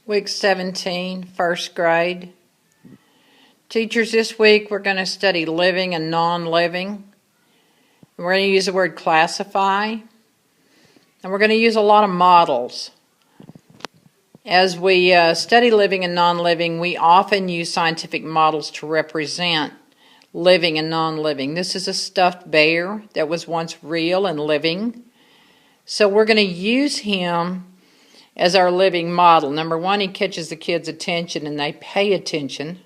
Week 17, first grade. Teachers, this week we're going to study living and non-living. We're going to use the word classify. And we're going to use a lot of models. As we study living and non-living, we often use scientific models to represent living and non-living. This is a stuffed bear that was once real and living. So we're going to use him as our living model. Number one, he catches the kids' attention and they pay attention.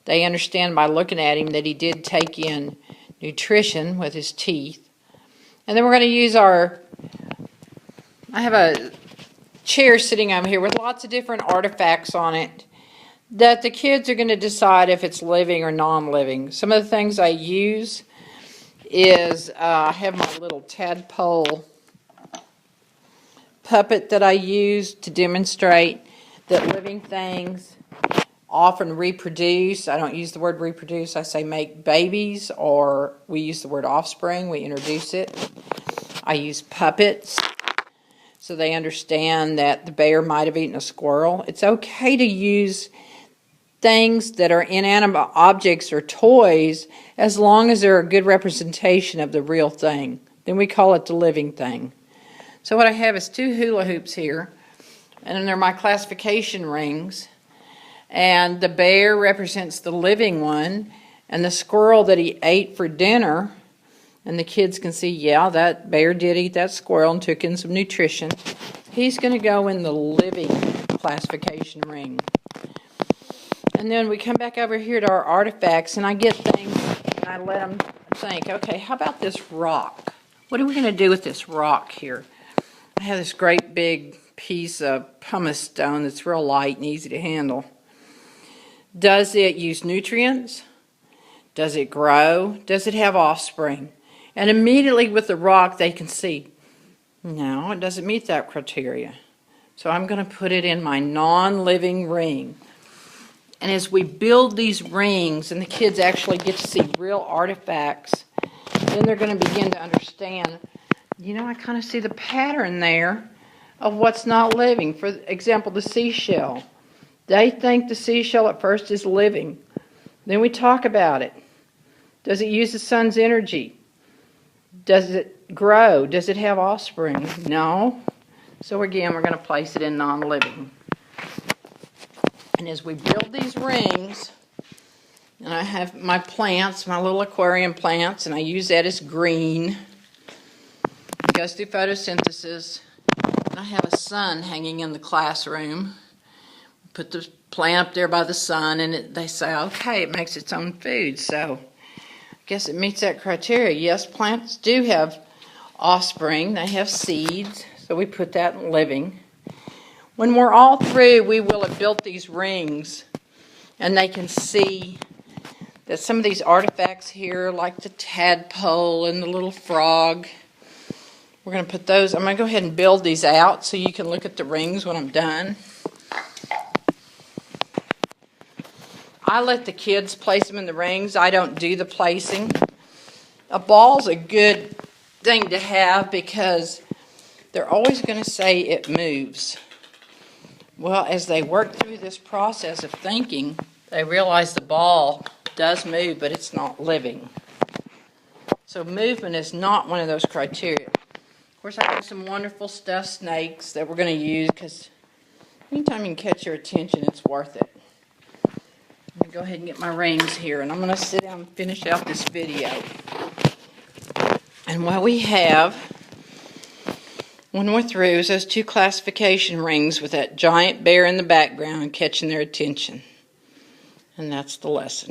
They understand by looking at him that he did take in nutrition with his teeth. And then we're going to use I have a chair sitting over here with lots of different artifacts on it that the kids are going to decide if it's living or non-living. Some of the things I use is I have my little tadpole puppet that I use to demonstrate that living things often reproduce. I don't use the word reproduce, I say make babies, or we use the word offspring, we introduce it. I use puppets so they understand that the bear might have eaten a squirrel. It's okay to use things that are inanimate objects or toys as long as they're a good representation of the real thing. Then we call it the living thing. So what I have is two hula hoops here, and they're my classification rings. And the bear represents the living one, and the squirrel that he ate for dinner, and the kids can see, yeah, that bear did eat that squirrel and took in some nutrition. He's going to go in the living classification ring. And then we come back over here to our artifacts, and I get things, and I let them think, okay, how about this rock? What are we going to do with this rock here? I have this great big piece of pumice stone that's real light and easy to handle. Does it use nutrients? Does it grow? Does it have offspring? And immediately with the rock they can see, no, it doesn't meet that criteria. So I'm going to put it in my non-living ring. And as we build these rings and the kids actually get to see real artifacts, then they're going to begin to understand, you know, I kind of see the pattern there of what's not living. For example, the seashell. They think the seashell at first is living. Then we talk about it. Does it use the sun's energy? Does it grow? Does it have offspring? No. So again, we're going to place it in non-living. And as we build these rings, and I have my plants, my little aquarium plants, and I use that as green. It goes through photosynthesis. And I have a sun hanging in the classroom. Put the plant up there by the sun, and they say, okay, it makes its own food. So I guess it meets that criteria. Yes, plants do have offspring. They have seeds. So we put that in living. When we're all through, we will have built these rings, and they can see that some of these artifacts here, like the tadpole and the little frog, we're going to put those. I'm going to go ahead and build these out so you can look at the rings when I'm done. I let the kids place them in the rings. I don't do the placing. A ball's a good thing to have because they're always going to say it moves. Well, as they work through this process of thinking, they realize the ball does move, but it's not living. So movement is not one of those criteria. Of course, I have some wonderful stuffed snakes that we're going to use because anytime you can catch your attention, it's worth it. Let me go ahead and get my rings here, and I'm going to sit down and finish out this video. And what we have, when we're through, is those two classification rings with that giant bear in the background catching their attention. And that's the lesson.